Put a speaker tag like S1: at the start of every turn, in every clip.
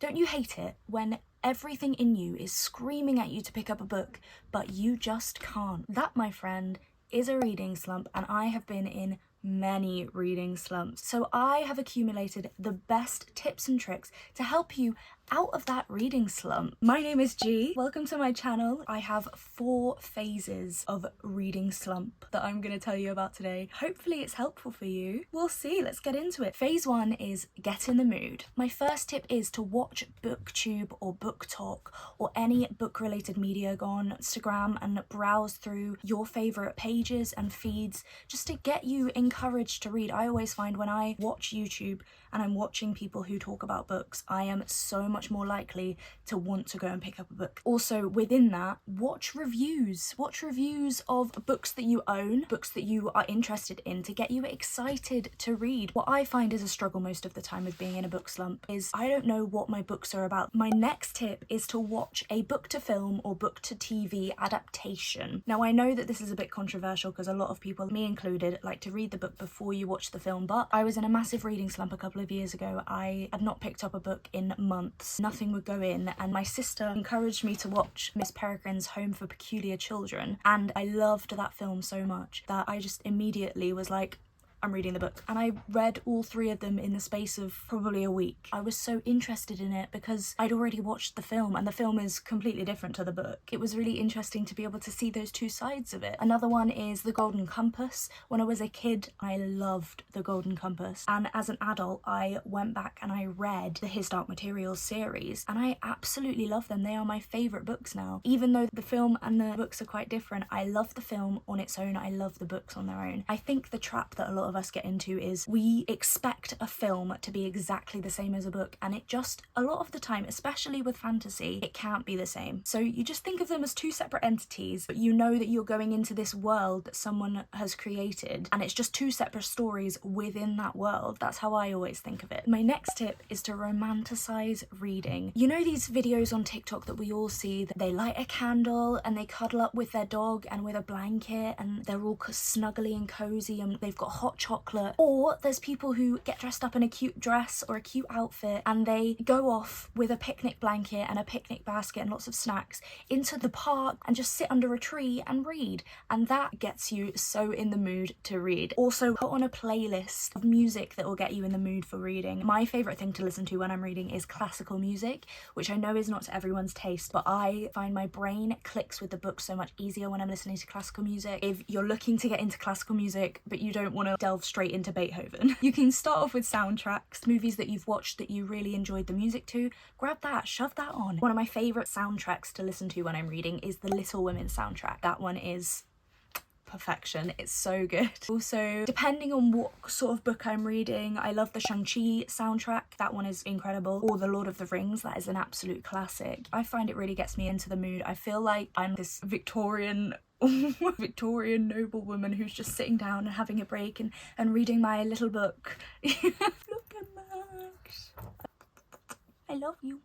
S1: Don't you hate it when everything in you is screaming at you to pick up a book, but you just can't? That, my friend, is a reading slump, and I have been in many reading slumps. So I have accumulated the best tips and tricks to help you out of that reading slump. My name is G. Welcome to my channel. I have 4 phases of reading slump that I'm going to tell you about today. Hopefully it's helpful for you. We'll see. Let's get into it. Phase 1 is get in the mood. My first tip is to watch BookTube or BookTok or any book-related media. Go on Instagram and browse through your favorite pages and feeds just to get you encouraged to read. I always find when I watch YouTube and I'm watching people who talk about books, I am so much more likely to want to go and pick up a book. Also, within that, watch reviews. Watch reviews of books that you own, books that you are interested in, to get you excited to read. What I find is a struggle most of the time with being in a book slump is I don't know what my books are about. My next tip is to watch a book to film or book to TV adaptation. Now, I know that this is a bit controversial because a lot of people, me included, like to read the book before you watch the film, but I was in a massive reading slump a couple of years ago. I had not picked up a book in months. Nothing would go in, and my sister encouraged me to watch Miss Peregrine's Home for Peculiar Children, and I loved that film so much that I just immediately was like, I'm reading the book. And I read all 3 of them in the space of probably a week. I was so interested in it because I'd already watched the film, and the film is completely different to the book. It was really interesting to be able to see those 2 sides of it. Another one is The Golden Compass. When I was a kid, I loved The Golden Compass, and as an adult I went back and I read the His Dark Materials series, and I absolutely love them. They are my favourite books now. Even though the film and the books are quite different, I love the film on its own, I love the books on their own. I think the trap that a lot of us get into is we expect a film to be exactly the same as a book, and it just, a lot of the time, especially with fantasy, it can't be the same. So you just think of them as 2 separate entities, but you know that you're going into this world that someone has created, and it's just 2 separate stories within that world. That's how I always think of it. My next tip is to romanticize reading. You know these videos on TikTok that we all see, that they light a candle and they cuddle up with their dog and with a blanket, and they're all snuggly and cozy, and they've got hot chocolate. Or there's people who get dressed up in a cute dress or a cute outfit and they go off with a picnic blanket and a picnic basket and lots of snacks into the park and just sit under a tree and read, and that gets you so in the mood to read. Also, put on a playlist of music that will get you in the mood for reading. My favourite thing to listen to when I'm reading is classical music, which I know is not to everyone's taste, but I find my brain clicks with the book so much easier when I'm listening to classical music. If you're looking to get into classical music but you don't want to delve straight into Beethoven, you can start off with soundtracks, movies that you've watched that you really enjoyed the music to. Grab that, shove that on. One of my favourite soundtracks to listen to when I'm reading is the Little Women soundtrack. That one is perfection. It's so good. Also, depending on what sort of book I'm reading, I love the Shang-Chi soundtrack. That one is incredible. Or the Lord of the Rings, that is an absolute classic. I find it really gets me into the mood. I feel like I'm this Victorian noblewoman who's just sitting down and having a break and reading my little book. Look at Max. I love you.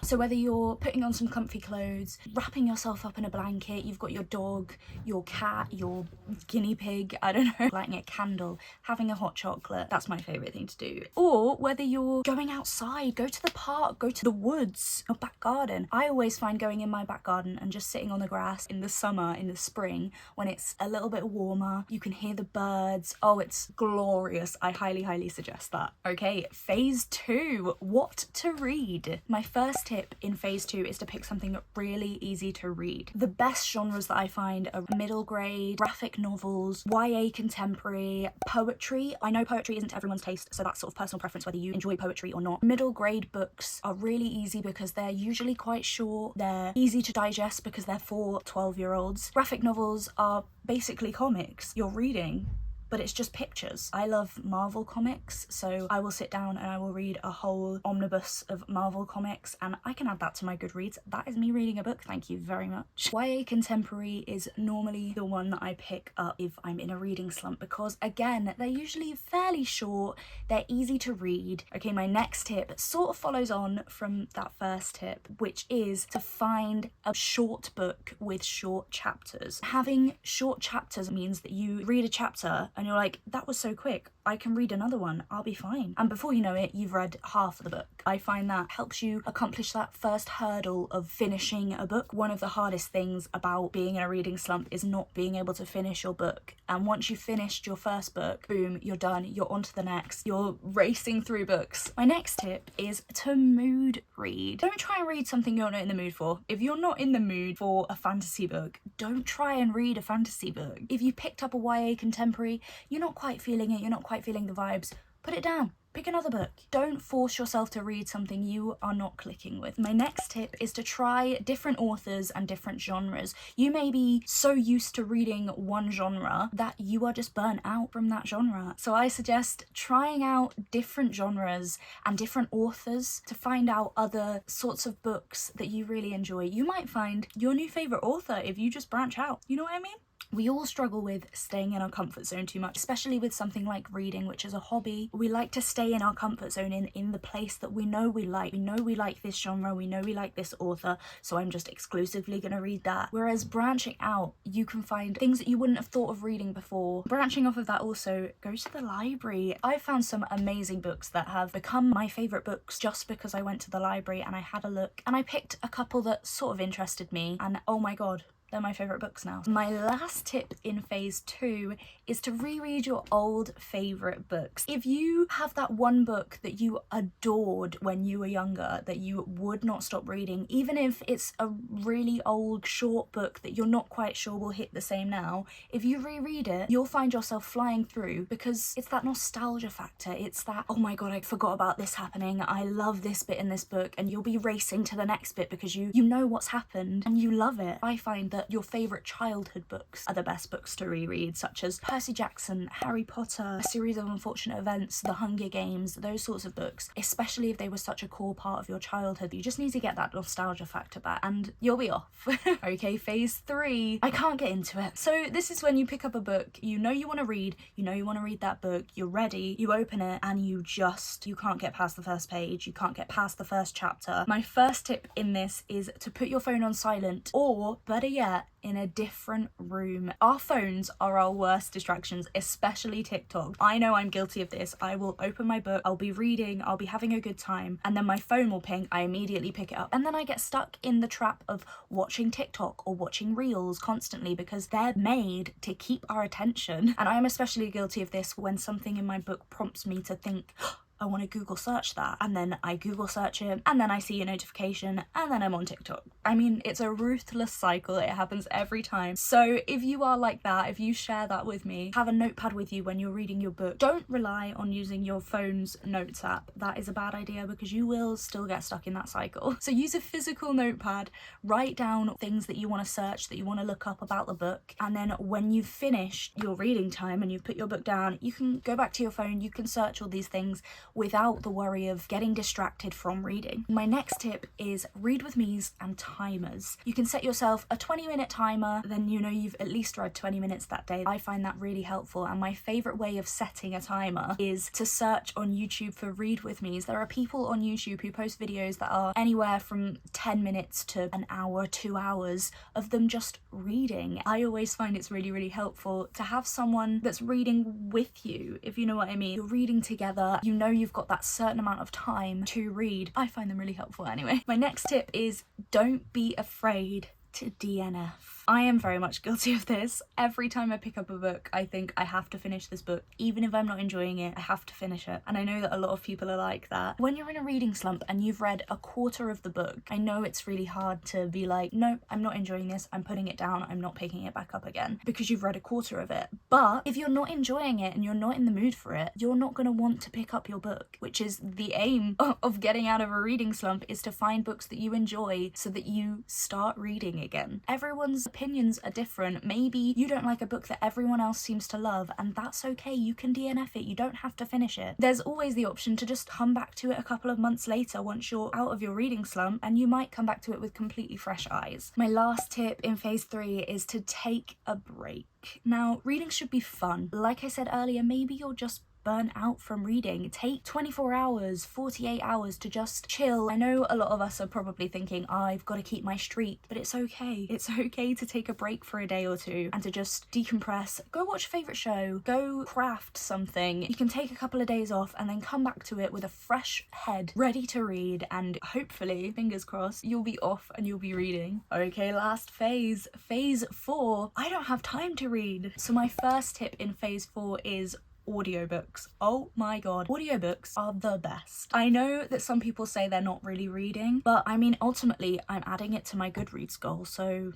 S1: So whether you're putting on some comfy clothes, wrapping yourself up in a blanket, you've got your dog, your cat, your guinea pig, I don't know, lighting a candle, having a hot chocolate, that's my favourite thing to do. Or whether you're going outside, go to the park, go to the woods, or back garden. I always find going in my back garden and just sitting on the grass in the summer, in the spring, when it's a little bit warmer, you can hear the birds. Oh, it's glorious. I highly, highly suggest that. Okay, phase 2, what to read. My first tip in phase 2 is to pick something really easy to read. The best genres that I find are middle grade, graphic novels, YA contemporary, poetry. I know poetry isn't to everyone's taste, so that's sort of personal preference whether you enjoy poetry or not. Middle grade books are really easy because they're usually quite short, they're easy to digest because they're for 12-year-olds. Graphic novels are basically comics you're reading, but it's just pictures. I love Marvel comics, so I will sit down and I will read a whole omnibus of Marvel comics, and I can add that to my Goodreads. That is me reading a book, thank you very much. YA contemporary is normally the one that I pick up if I'm in a reading slump because, again, they're usually fairly short, they're easy to read. Okay, my next tip sort of follows on from that first tip, which is to find a short book with short chapters. Having short chapters means that you read a chapter and you're like, that was so quick, I can read another one, I'll be fine. And before you know it, you've read half of the book. I find that helps you accomplish that first hurdle of finishing a book. One of the hardest things about being in a reading slump is not being able to finish your book. And once you've finished your first book, boom, you're done, you're on to the next. You're racing through books. My next tip is to mood read. Don't try and read something you're not in the mood for. If you're not in the mood for a fantasy book, don't try and read a fantasy book. If you picked up a YA contemporary, you're not quite feeling it, you're not quite feeling the vibes, put it down. Pick another book. Don't force yourself to read something you are not clicking with. My next tip is to try different authors and different genres. You may be so used to reading one genre that you are just burnt out from that genre. So I suggest trying out different genres and different authors to find out other sorts of books that you really enjoy. You might find your new favourite author if you just branch out. You know what I mean? We all struggle with staying in our comfort zone too much, especially with something like reading, which is a hobby. We like to stay in our comfort zone in the place that we know we like. We know we like this genre, we know we like this author, so I'm just exclusively going to read that. Whereas branching out, you can find things that you wouldn't have thought of reading before. Branching off of that also, go to the library. I found some amazing books that have become my favourite books just because I went to the library and I had a look. And I picked a couple that sort of interested me, and oh my god, they're my favourite books now. My last tip in phase 2 is to reread your old favourite books. If you have that one book that you adored when you were younger, that you would not stop reading, even if it's a really old short book that you're not quite sure will hit the same now, if you reread it, you'll find yourself flying through because it's that nostalgia factor. It's that, oh my god, I forgot about this happening, I love this bit in this book, and you'll be racing to the next bit because you know what's happened and you love it. I find that your favourite childhood books are the best books to reread, such as Percy Jackson, Harry Potter, A Series of Unfortunate Events, The Hunger Games, those sorts of books, especially if they were such a core part of your childhood. You just need to get that nostalgia factor back and you'll be off. Okay, phase 3. I can't get into it. So this is when you pick up a book, you know you want to read, you know you want to read that book, you're ready, you open it and you can't get past the first page, you can't get past the first chapter. My first tip in this is to put your phone on silent, or better yet, in a different room. Our phones are our worst distractions, especially TikTok. I know I'm guilty of this. I will open my book, I'll be reading, I'll be having a good time, and then my phone will ping, I immediately pick it up, and then I get stuck in the trap of watching TikTok or watching reels constantly because they're made to keep our attention. And I'm especially guilty of this when something in my book prompts me to think, I want to Google search that, and then I Google search it, and then I see a notification, and then I'm on TikTok. I mean, it's a ruthless cycle. It happens every time. So if you are like that, if you share that with me, have a notepad with you when you're reading your book. Don't rely on using your phone's notes app. That is a bad idea because you will still get stuck in that cycle. So use a physical notepad, write down things that you want to search, that you want to look up about the book, and then when you've finished your reading time and you've put your book down, you can go back to your phone, you can search all these things without the worry of getting distracted from reading. My next tip is read with me's and timers. You can set yourself a 20-minute timer, then you know you've at least read 20 minutes that day. I find that really helpful, and my favourite way of setting a timer is to search on YouTube for read with me's. There are people on YouTube who post videos that are anywhere from 10 minutes to an hour, 2 hours of them just reading. I always find it's really, really helpful to have someone that's reading with you, if you know what I mean. You're reading together, you know you've got that certain amount of time to read. I find them really helpful anyway. My next tip is don't be afraid to DNF. I am very much guilty of this. Every time I pick up a book, I think I have to finish this book. Even if I'm not enjoying it, I have to finish it. And I know that a lot of people are like that. When you're in a reading slump and you've read a quarter of the book, I know it's really hard to be like, no, I'm not enjoying this, I'm putting it down, I'm not picking it back up again, because you've read a quarter of it. But if you're not enjoying it and you're not in the mood for it, you're not going to want to pick up your book, which is the aim of getting out of a reading slump, is to find books that you enjoy so that you start reading again. Everyone's opinions are different. Maybe you don't like a book that everyone else seems to love, and that's okay. You can DNF it. You don't have to finish it. There's always the option to just come back to it a couple of months later once you're out of your reading slump, and you might come back to it with completely fresh eyes. My last tip in phase 3 is to take a break. Now, reading should be fun. Like I said earlier, maybe you're just burnt out from reading. Take 24 hours, 48 hours to just chill. I know a lot of us are probably thinking, I've got to keep my streak, but it's okay. It's okay to take a break for a day or two and to just decompress. Go watch a favourite show, go craft something. You can take a couple of days off and then come back to it with a fresh head, ready to read, and hopefully, fingers crossed, you'll be off and you'll be reading. Okay, last phase. Phase 4. I don't have time to read. So my first tip in phase 4 is audiobooks. Oh my god, audiobooks are the best. I know that some people say they're not really reading, but I mean, ultimately, I'm adding it to my Goodreads goal, so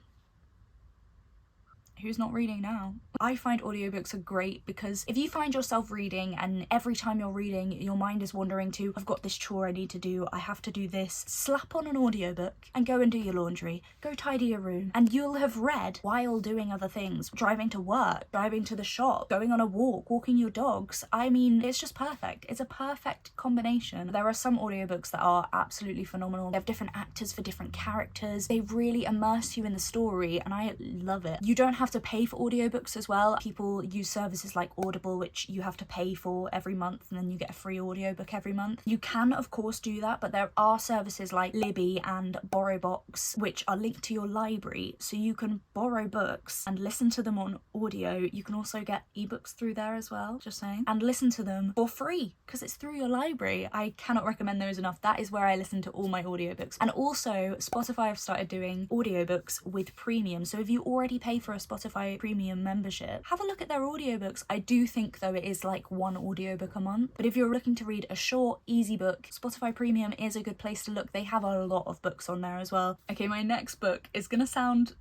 S1: who's not reading now? I find audiobooks are great because if you find yourself reading and every time you're reading your mind is wandering to, I've got this chore I need to do, I have to do this, slap on an audiobook and go and do your laundry, go tidy your room, and you'll have read while doing other things, driving to work, driving to the shop, going on a walk, walking your dogs. I mean, it's just perfect. It's a perfect combination. There are some audiobooks that are absolutely phenomenal. They have different actors for different characters. They really immerse you in the story and I love it. You don't have to pay for audiobooks as well. People use services like Audible, which you have to pay for every month and then you get a free audiobook every month. You can of course do that, but there are services like Libby and BorrowBox which are linked to your library, so you can borrow books and listen to them on audio. You can also get ebooks through there as well, just saying, and listen to them for free because it's through your library. I cannot recommend those enough. That is where I listen to all my audiobooks. And also Spotify have started doing audiobooks with premium, so if you already pay for a Spotify premium membership, have a look at their audiobooks. I do think though it is like one audiobook a month, but if you're looking to read a short, easy book, Spotify premium is a good place to look. They have a lot of books on there as well. Okay, my next book is gonna sound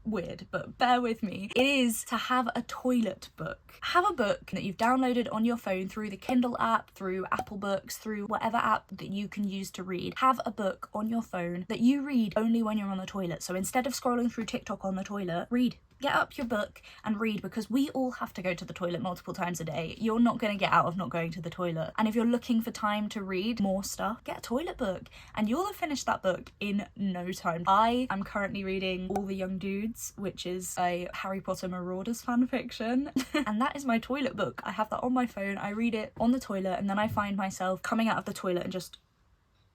S1: weird, but bear with me. It is to have a toilet book. Have a book that you've downloaded on your phone through the Kindle app, through Apple Books, through whatever app that you can use to read. Have a book on your phone that you read only when you're on the toilet. So instead of scrolling through TikTok on the toilet, read. Get up your book and read, because we all have to go to the toilet multiple times a day. You're not going to get out of not going to the toilet. And if you're looking for time to read more stuff, get a toilet book and you'll have finished that book in no time. I am currently reading All the Young Dudes, which is a Harry Potter Marauders fanfiction. And that is my toilet book. I have that on my phone. I read it on the toilet and then I find myself coming out of the toilet and just...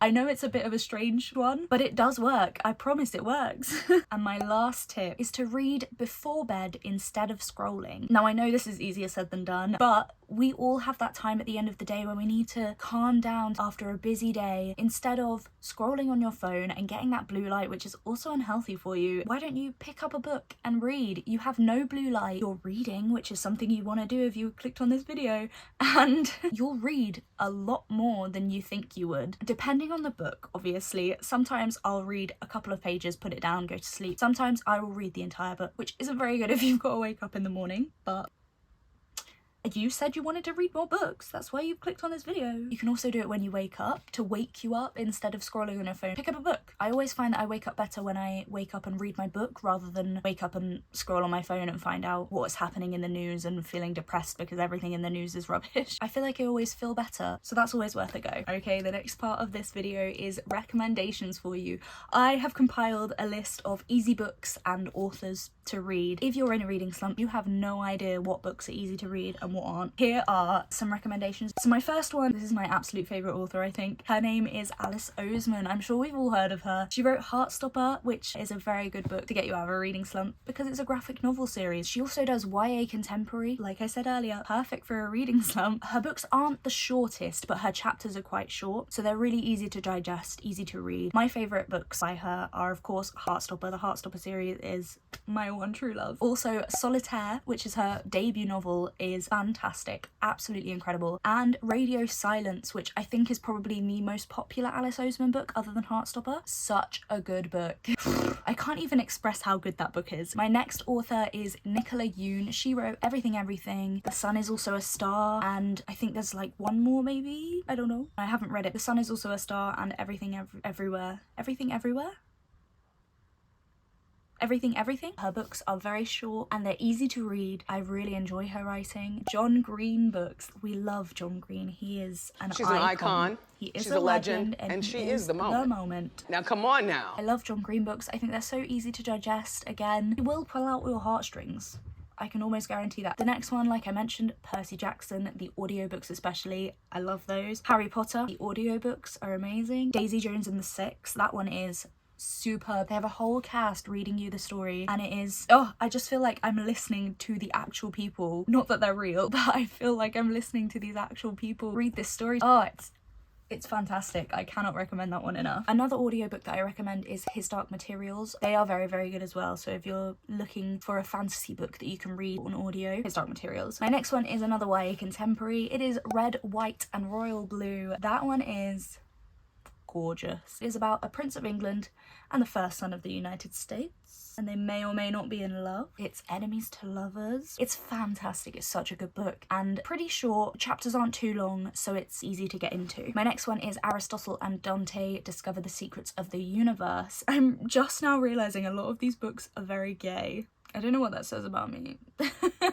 S1: I know it's a bit of a strange one, but it does work. I promise it works. And my last tip is to read before bed instead of scrolling. Now, I know this is easier said than done, but we all have that time at the end of the day when we need to calm down after a busy day. Instead of scrolling on your phone and getting that blue light, which is also unhealthy for you, why don't you pick up a book and read? You have no blue light. You're reading, which is something you want to do if you clicked on this video, and you'll read a lot more than you think you would. Depending on the book, obviously. Sometimes I'll read a couple of pages, put it down, go to sleep. Sometimes I will read the entire book, which isn't very good if you've got to wake up in the morning, but you said you wanted to read more books. That's why you've clicked on this video. You can also do it when you wake up, to wake you up instead of scrolling on your phone. Pick up a book. I always find that I wake up better when I wake up and read my book rather than wake up and scroll on my phone and find out what's happening in the news and feeling depressed because everything in the news is rubbish. I feel like I always feel better, so that's always worth a go. Okay, the next part of this video is recommendations for you. I have compiled a list of easy books and authors to read. If you're in a reading slump, you have no idea what books are easy to read and what aren't. Here are some recommendations. So my first one, this is my absolute favourite author, I think. Her name is Alice Oseman. I'm sure we've all heard of her. She wrote Heartstopper, which is a very good book to get you out of a reading slump because it's a graphic novel series. She also does YA contemporary, like I said earlier, perfect for a reading slump. Her books aren't the shortest, but her chapters are quite short, so they're really easy to digest, easy to read. My favourite books by her are, of course, Heartstopper. The Heartstopper series is my one true love. Also, Solitaire, which is her debut novel, is fantastic, absolutely incredible. And Radio Silence, which I think is probably the most popular Alice Oseman book other than Heartstopper. Such a good book. I can't even express how good that book is. My next author is Nicola Yoon. She wrote Everything Everything, The Sun Is Also a Star, and I think there's like one more maybe? I don't know. I haven't read it. The Sun Is Also a Star and Everything Everywhere. Everything Everywhere? Everything. Her books are very short and they're easy to read. I really enjoy her writing. John Green books. We love John Green. He is an icon.
S2: She's an icon.
S1: He is
S2: She's
S1: a
S2: a legend,
S1: and
S2: she is the moment. Now come on now.
S1: I love John Green books. I think they're so easy to digest. Again, it will pull out your heartstrings. I can almost guarantee that. The next one, like I mentioned, Percy Jackson, the audiobooks especially, I love those. Harry Potter, the audiobooks are amazing. Daisy Jones and the Six, that one is superb. They have a whole cast reading you the story, and it is, oh, I just feel like I'm listening to the actual people, not that they're real, but I feel like I'm listening to these actual people read this story. Oh, it's fantastic. I cannot recommend that one enough. Another audiobook that I recommend is His Dark Materials. They are very, very good as well. So if you're looking for a fantasy book that you can read on audio, His Dark Materials. My next one is another YA contemporary. It is Red, White and Royal Blue. That one is gorgeous. It is about a Prince of England and the first son of the United States, and they may or may not be in love. It's enemies to lovers. It's fantastic. It's such a good book and pretty short. Chapters aren't too long, so it's easy to get into. My next one is Aristotle and Dante Discover the Secrets of the Universe. I'm just now realizing a lot of these books are very gay. I don't know what that says about me.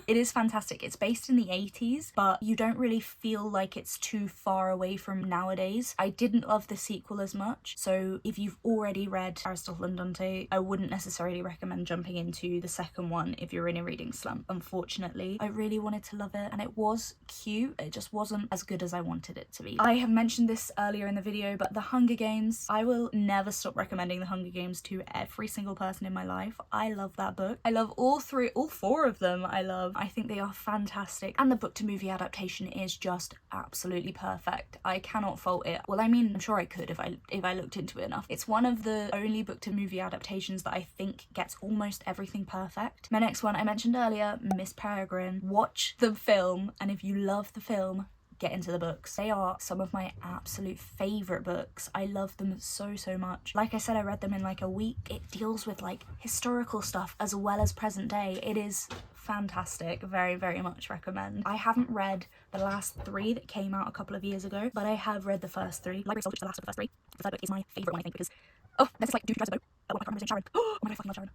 S1: It is fantastic. It's based in the 80s, but you don't really feel like it's too far away from nowadays. I didn't love the sequel as much, so if you've already read Aristotle and Dante, I wouldn't necessarily recommend jumping into the second one if you're in a reading slump, unfortunately. I really wanted to love it, and it was cute. It just wasn't as good as I wanted it to be. I have mentioned this earlier in the video, but The Hunger Games, I will never stop recommending The Hunger Games to every single person in my life. I love that book. I love all four of them. I love. I think they are fantastic, and the book to movie adaptation is just absolutely perfect. I cannot fault it. Well, I mean, I'm sure I could if I looked into it enough. It's one of the only book to movie adaptations that I think gets almost everything perfect. My next one I mentioned earlier, Miss Peregrine. Watch the film, and if you love the film, get into the books. They are some of my absolute favourite books. I love them so much. Like I said, I read them in like a week. It deals with like historical stuff as well as present day. It is fantastic. Very much recommend. I haven't read the last 3 that came out a couple of years ago, but I have read the first 3. Library Soul, which is the last of the first 3. The third book is my favourite one, I think, because oh, there's this like dude who drives a boat. Oh, I can't remember his name, Sharon. Oh my god, I fucking love Sharon.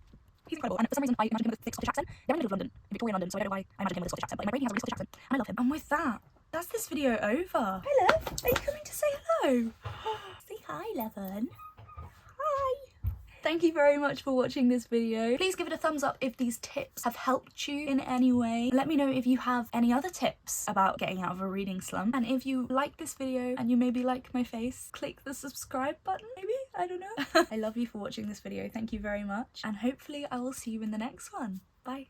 S1: He's incredible, and for some reason I imagine him with a thick Scottish accent. They're in the middle of London, in Victorian London, so I don't know why I imagine him with a Scottish accent, but in my brain he has a really Scottish accent, and I love him. And with that, that's this video over. Hi, love. Are you coming to say hello? Say hi, Levin. Hi. Thank you very much for watching this video. Please give it a thumbs up if these tips have helped you in any way. Let me know if you have any other tips about getting out of a reading slump. And if you like this video and you maybe like my face, click the subscribe button, maybe? I don't know. I love you for watching this video. Thank you very much. And hopefully I will see you in the next one. Bye.